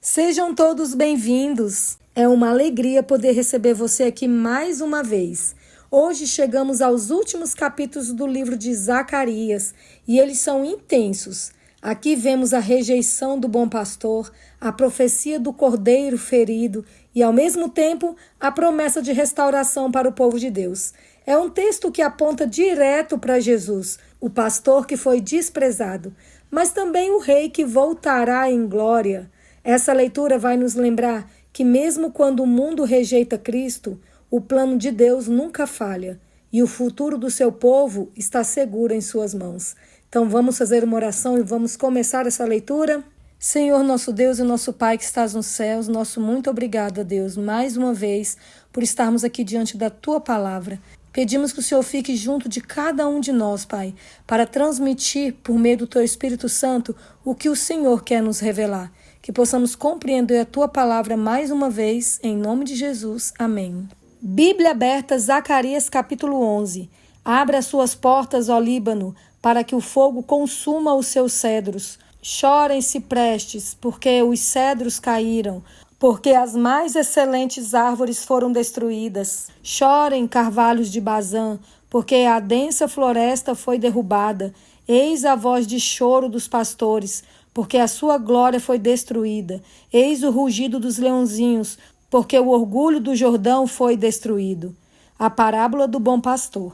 Sejam todos bem-vindos. É uma alegria poder receber você aqui mais uma vez. Hoje chegamos aos últimos capítulos do livro de Zacarias e eles são intensos. Aqui vemos a rejeição do bom pastor, a profecia do cordeiro ferido e, ao mesmo tempo, a promessa de restauração para o povo de Deus. É um texto que aponta direto para Jesus, o pastor que foi desprezado, mas também o rei que voltará em glória. Essa leitura vai nos lembrar que mesmo quando o mundo rejeita Cristo, o plano de Deus nunca falha e o futuro do seu povo está seguro em suas mãos. Então vamos fazer uma oração e vamos começar essa leitura? Senhor, nosso Deus e nosso Pai que estás nos céus, nosso muito obrigado, Deus, mais uma vez por estarmos aqui diante da Tua palavra. Pedimos que o Senhor fique junto de cada um de nós, Pai, para transmitir por meio do Teu Espírito Santo o que o Senhor quer nos revelar. Que possamos compreender a Tua palavra mais uma vez, em nome de Jesus. Amém. Bíblia aberta, Zacarias capítulo 11. Abra as suas portas, ó Líbano, para que o fogo consuma os seus cedros. Chorem ciprestes, porque os cedros caíram, porque as mais excelentes árvores foram destruídas. Chorem carvalhos de Bazã, porque a densa floresta foi derrubada. Eis a voz de choro dos pastores, porque a sua glória foi destruída. Eis o rugido dos leãozinhos, porque o orgulho do Jordão foi destruído. A parábola do bom pastor.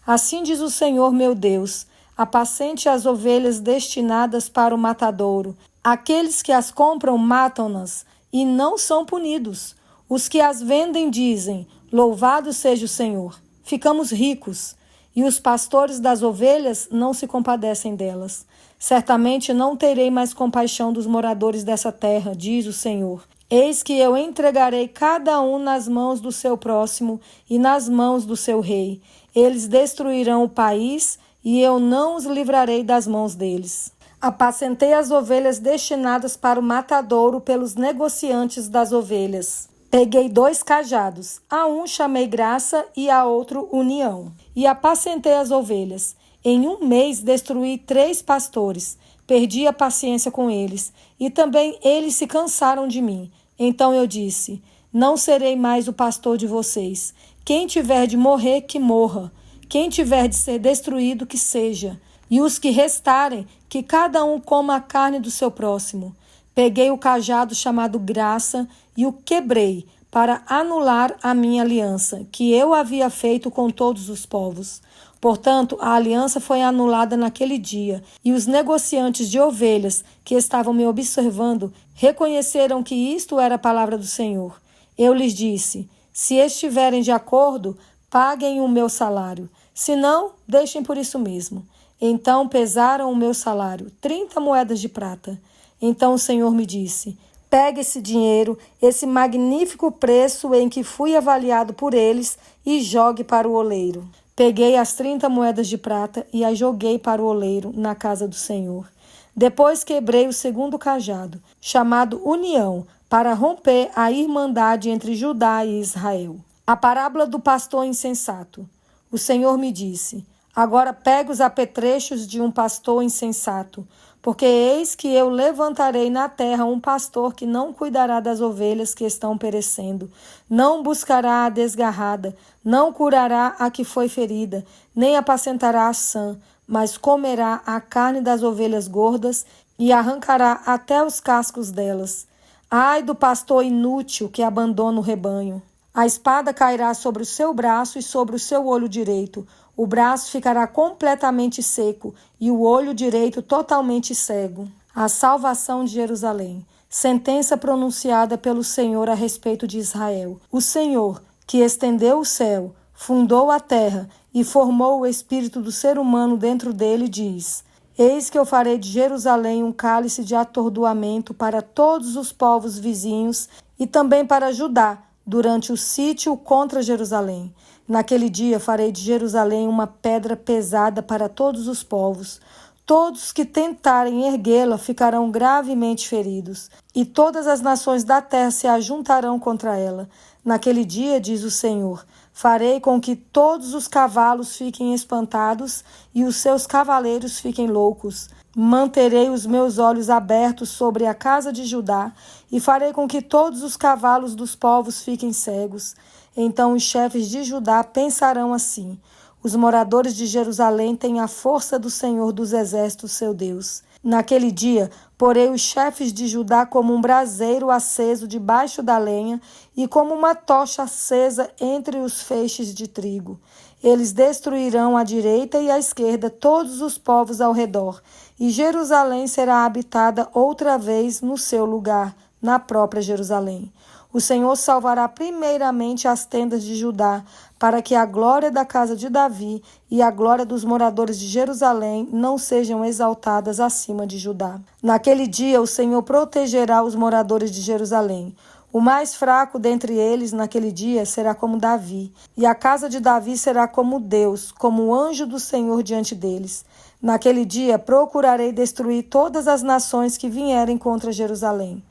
Assim diz o Senhor meu Deus: apacente as ovelhas destinadas para o matadouro. Aqueles que as compram matam-nas e não são punidos. Os que as vendem dizem: louvado seja o Senhor. Ficamos ricos. E os pastores das ovelhas não se compadecem delas. Certamente não terei mais compaixão dos moradores dessa terra, diz o Senhor. Eis que eu entregarei cada um nas mãos do seu próximo e nas mãos do seu rei. Eles destruirão o país e eu não os livrarei das mãos deles. Apacentei as ovelhas destinadas para o matadouro pelos negociantes das ovelhas. Peguei 2 cajados, a um chamei graça e a outro união, e apacentei as ovelhas. Em 1 mês destruí 3 pastores, perdi a paciência com eles, e também eles se cansaram de mim. Então eu disse: não serei mais o pastor de vocês. Quem tiver de morrer, que morra. Quem tiver de ser destruído, que seja. E os que restarem, que cada um coma a carne do seu próximo. Peguei o cajado chamado graça e o quebrei para anular a minha aliança, que eu havia feito com todos os povos. Portanto, a aliança foi anulada naquele dia, e os negociantes de ovelhas que estavam me observando reconheceram que isto era a palavra do Senhor. Eu lhes disse: se estiverem de acordo, paguem o meu salário. Se não, deixem por isso mesmo. Então pesaram o meu salário, 30 moedas de prata. Então o Senhor me disse: pegue esse dinheiro, esse magnífico preço em que fui avaliado por eles, e jogue para o oleiro. Peguei as 30 moedas de prata e as joguei para o oleiro na casa do Senhor. Depois quebrei o segundo cajado, chamado União, para romper a irmandade entre Judá e Israel. A parábola do pastor insensato. O Senhor me disse: agora pega os apetrechos de um pastor insensato, porque eis que eu levantarei na terra um pastor que não cuidará das ovelhas que estão perecendo, não buscará a desgarrada, não curará a que foi ferida, nem apacentará a sã, mas comerá a carne das ovelhas gordas e arrancará até os cascos delas. Ai do pastor inútil que abandona o rebanho! A espada cairá sobre o seu braço e sobre o seu olho direito. O braço ficará completamente seco e o olho direito totalmente cego. A salvação de Jerusalém. Sentença pronunciada pelo Senhor a respeito de Israel. O Senhor, que estendeu o céu, fundou a terra e formou o espírito do ser humano dentro dele, diz: eis que eu farei de Jerusalém um cálice de atordoamento para todos os povos vizinhos e também para Judá, durante o sítio contra Jerusalém. Naquele dia farei de Jerusalém uma pedra pesada para todos os povos. Todos que tentarem erguê-la ficarão gravemente feridos, e todas as nações da terra se ajuntarão contra ela. Naquele dia, diz o Senhor, Farei com que todos os cavalos fiquem espantados e os seus cavaleiros fiquem loucos. Manterei os meus olhos abertos sobre a casa de Judá e farei com que todos os cavalos dos povos fiquem cegos. Então os chefes de Judá pensarão assim: os moradores de Jerusalém têm a força do Senhor dos Exércitos, seu Deus. Naquele dia, porei os chefes de Judá como um braseiro aceso debaixo da lenha e como uma tocha acesa entre os feixes de trigo. Eles destruirão à direita e à esquerda todos os povos ao redor, e Jerusalém será habitada outra vez no seu lugar, na própria Jerusalém. O Senhor salvará primeiramente as tendas de Judá, para que a glória da casa de Davi e a glória dos moradores de Jerusalém não sejam exaltadas acima de Judá. Naquele dia o Senhor protegerá os moradores de Jerusalém. O mais fraco dentre eles naquele dia será como Davi, e a casa de Davi será como Deus, como o anjo do Senhor diante deles. Naquele dia procurarei destruir todas as nações que vierem contra Jerusalém.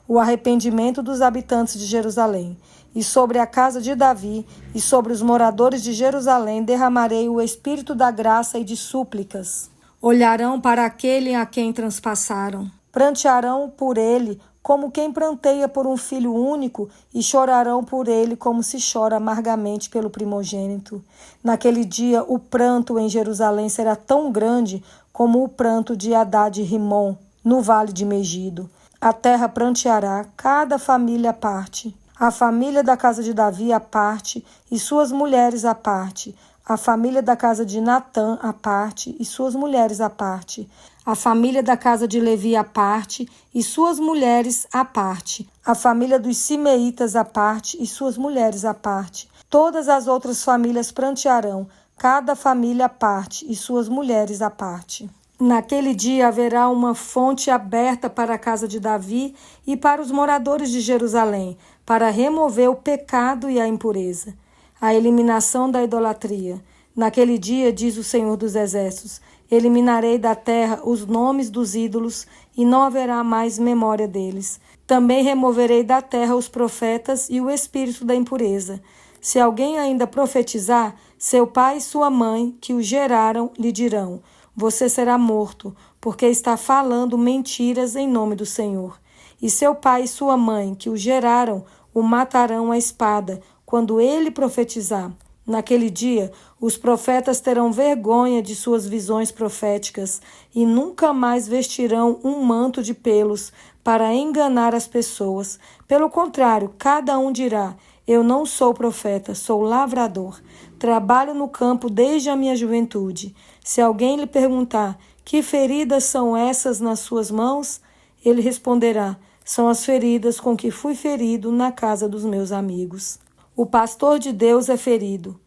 O arrependimento dos habitantes de Jerusalém, e sobre a casa de Davi e sobre os moradores de Jerusalém derramarei o espírito da graça e de súplicas. Olharão para aquele a quem transpassaram, prantearão por ele como quem pranteia por um filho único e chorarão por ele como se chora amargamente pelo primogênito. Naquele dia o pranto em Jerusalém será tão grande como o pranto de Hadad e Rimom no vale de Megido. A terra pranteará, cada família à parte. A família da casa de Davi à parte, e suas mulheres à parte. A família da casa de Natã à parte, e suas mulheres à parte. A família da casa de Levi à parte, e suas mulheres à parte. A família dos Simeitas à parte, e suas mulheres à parte. Todas as outras famílias prantearão, cada família à parte, e suas mulheres à parte. Naquele dia haverá uma fonte aberta para a casa de Davi e para os moradores de Jerusalém, para remover o pecado e a impureza, a eliminação da idolatria. Naquele dia, diz o Senhor dos Exércitos, eliminarei da terra os nomes dos ídolos e não haverá mais memória deles. Também removerei da terra os profetas e o espírito da impureza. Se alguém ainda profetizar, seu pai e sua mãe, que o geraram, lhe dirão: você será morto, porque está falando mentiras em nome do Senhor. E seu pai e sua mãe, que o geraram, o matarão à espada, quando ele profetizar. Naquele dia, os profetas terão vergonha de suas visões proféticas e nunca mais vestirão um manto de pelos para enganar as pessoas. Pelo contrário, cada um dirá: eu não sou profeta, sou lavrador. Trabalho no campo desde a minha juventude. Se alguém lhe perguntar: que feridas são essas nas suas mãos? Ele responderá: são as feridas com que fui ferido na casa dos meus amigos. O pastor de Deus é ferido.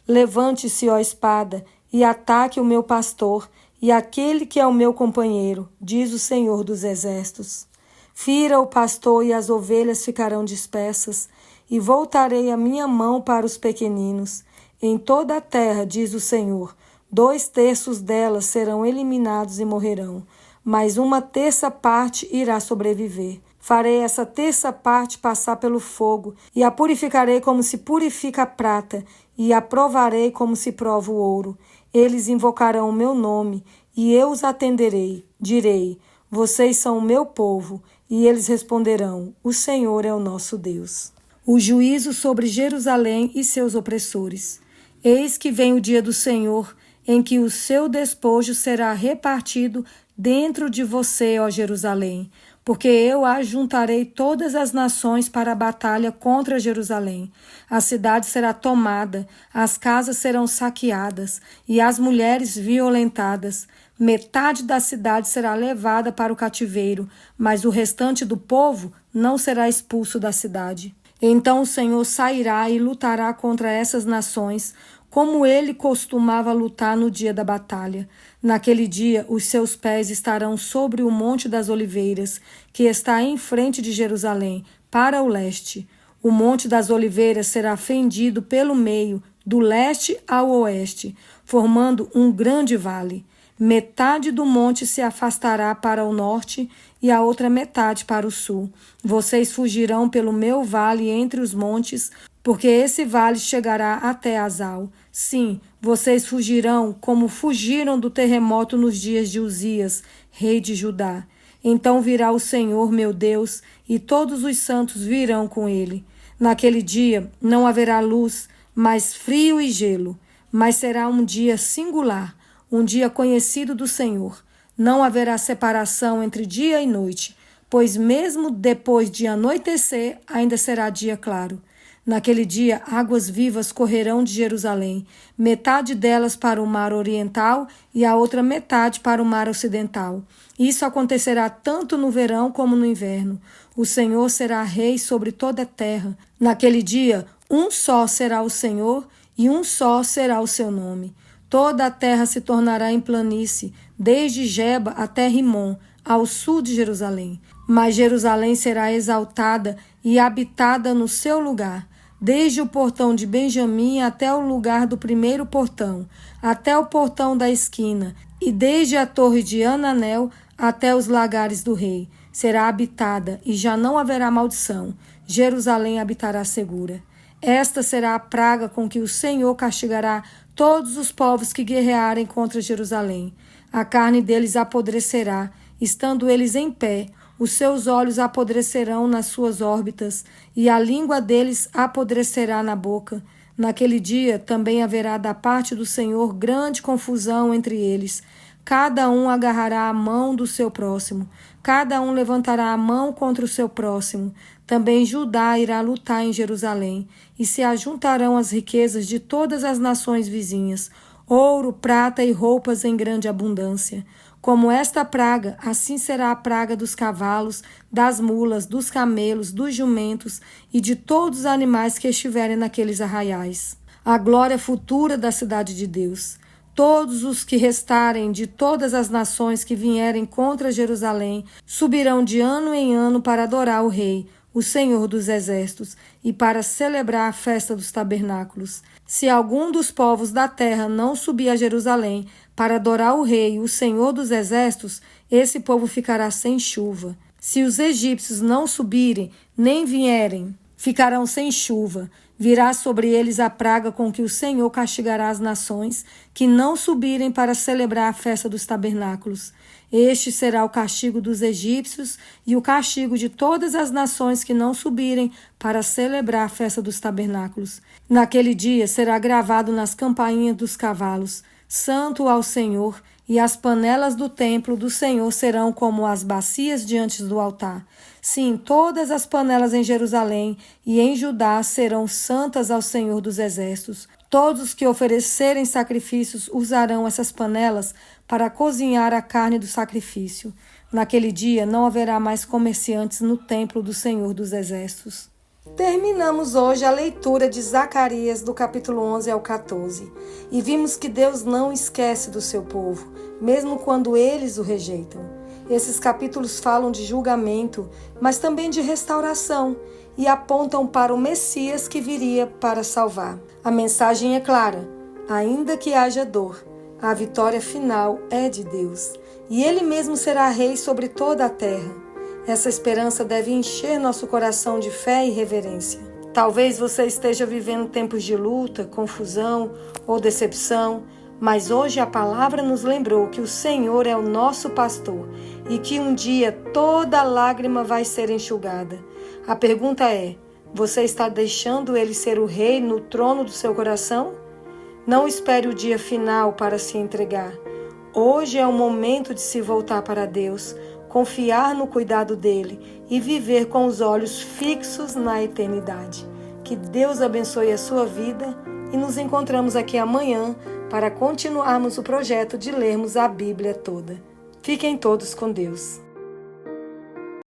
Levante-se, ó espada, e ataque o meu pastor e aquele que é o meu companheiro, diz o Senhor dos Exércitos. Fira o pastor e as ovelhas ficarão dispersas, e voltarei a minha mão para os pequeninos. Em toda a terra, diz o Senhor, 2/3 delas serão eliminados e morrerão, mas 1/3 parte irá sobreviver. Farei essa 1/3 parte passar pelo fogo, e a purificarei como se purifica a prata, e a provarei como se prova o ouro. Eles invocarão o meu nome, e eu os atenderei. Direi: vocês são o meu povo, e eles responderão: o Senhor é o nosso Deus. O juízo sobre Jerusalém e seus opressores. Eis que vem o dia do Senhor, em que o seu despojo será repartido dentro de você, ó Jerusalém, porque eu ajuntarei todas as nações para a batalha contra Jerusalém. A cidade será tomada, as casas serão saqueadas e as mulheres violentadas. Metade da cidade será levada para o cativeiro, mas o restante do povo não será expulso da cidade. Então o Senhor sairá e lutará contra essas nações, como ele costumava lutar no dia da batalha. Naquele dia, os seus pés estarão sobre o Monte das Oliveiras, que está em frente de Jerusalém, para o leste. O Monte das Oliveiras será fendido pelo meio, do leste ao oeste, formando um grande vale. Metade do monte se afastará para o norte e a outra metade para o sul. Vocês fugirão pelo meu vale entre os montes, porque esse vale chegará até Azal. Sim, vocês fugirão como fugiram do terremoto nos dias de Uzias, rei de Judá. Então virá o Senhor, meu Deus, e todos os santos virão com ele. Naquele dia não haverá luz, mas frio e gelo. Mas será um dia singular, um dia conhecido do Senhor. Não haverá separação entre dia e noite, pois mesmo depois de anoitecer, ainda será dia claro. Naquele dia, águas vivas correrão de Jerusalém, metade delas para o mar oriental e a outra metade para o mar ocidental. Isso acontecerá tanto no verão como no inverno. O Senhor será rei sobre toda a terra. Naquele dia, um só será o Senhor e um só será o seu nome. Toda a terra se tornará em planície, desde Geba até Rimon, ao sul de Jerusalém. Mas Jerusalém será exaltada e habitada no seu lugar, desde o portão de Benjamim até o lugar do primeiro portão, até o portão da esquina, e desde a torre de Ananel até os lagares do rei. Será habitada e já não haverá maldição. Jerusalém habitará segura. Esta será a praga com que o Senhor castigará todos os povos que guerrearem contra Jerusalém. A carne deles apodrecerá, estando eles em pé. Os seus olhos apodrecerão nas suas órbitas, e a língua deles apodrecerá na boca. Naquele dia também haverá da parte do Senhor grande confusão entre eles. Cada um agarrará a mão do seu próximo, cada um levantará a mão contra o seu próximo. Também Judá irá lutar em Jerusalém, e se ajuntarão as riquezas de todas as nações vizinhas, ouro, prata e roupas em grande abundância. Como esta praga, assim será a praga dos cavalos, das mulas, dos camelos, dos jumentos e de todos os animais que estiverem naqueles arraiais. A glória futura da cidade de Deus. Todos os que restarem de todas as nações que vierem contra Jerusalém subirão de ano em ano para adorar o Rei, o Senhor dos Exércitos, e para celebrar a festa dos tabernáculos. Se algum dos povos da terra não subir a Jerusalém para adorar o Rei, o Senhor dos Exércitos, esse povo ficará sem chuva. Se os egípcios não subirem, nem vierem, ficarão sem chuva. Virá sobre eles a praga com que o Senhor castigará as nações que não subirem para celebrar a festa dos tabernáculos. Este será o castigo dos egípcios e o castigo de todas as nações que não subirem para celebrar a festa dos tabernáculos. Naquele dia será gravado nas campainhas dos cavalos: Santo ao Senhor, e as panelas do templo do Senhor serão como as bacias diante do altar. Sim, todas as panelas em Jerusalém e em Judá serão santas ao Senhor dos Exércitos. Todos os que oferecerem sacrifícios usarão essas panelas para cozinhar a carne do sacrifício. Naquele dia não haverá mais comerciantes no templo do Senhor dos Exércitos. Terminamos hoje a leitura de Zacarias do capítulo 11 ao 14 e vimos que Deus não esquece do seu povo, mesmo quando eles o rejeitam. Esses capítulos falam de julgamento, mas também de restauração e apontam para o Messias que viria para salvar. A mensagem é clara: ainda que haja dor, a vitória final é de Deus e Ele mesmo será rei sobre toda a terra. Essa esperança deve encher nosso coração de fé e reverência. Talvez você esteja vivendo tempos de luta, confusão ou decepção, mas hoje a palavra nos lembrou que o Senhor é o nosso pastor e que um dia toda lágrima vai ser enxugada. A pergunta é: você está deixando Ele ser o rei no trono do seu coração? Não espere o dia final para se entregar. Hoje é o momento de se voltar para Deus, confiar no cuidado dele e viver com os olhos fixos na eternidade. Que Deus abençoe a sua vida e nos encontramos aqui amanhã para continuarmos o projeto de lermos a Bíblia toda. Fiquem todos com Deus.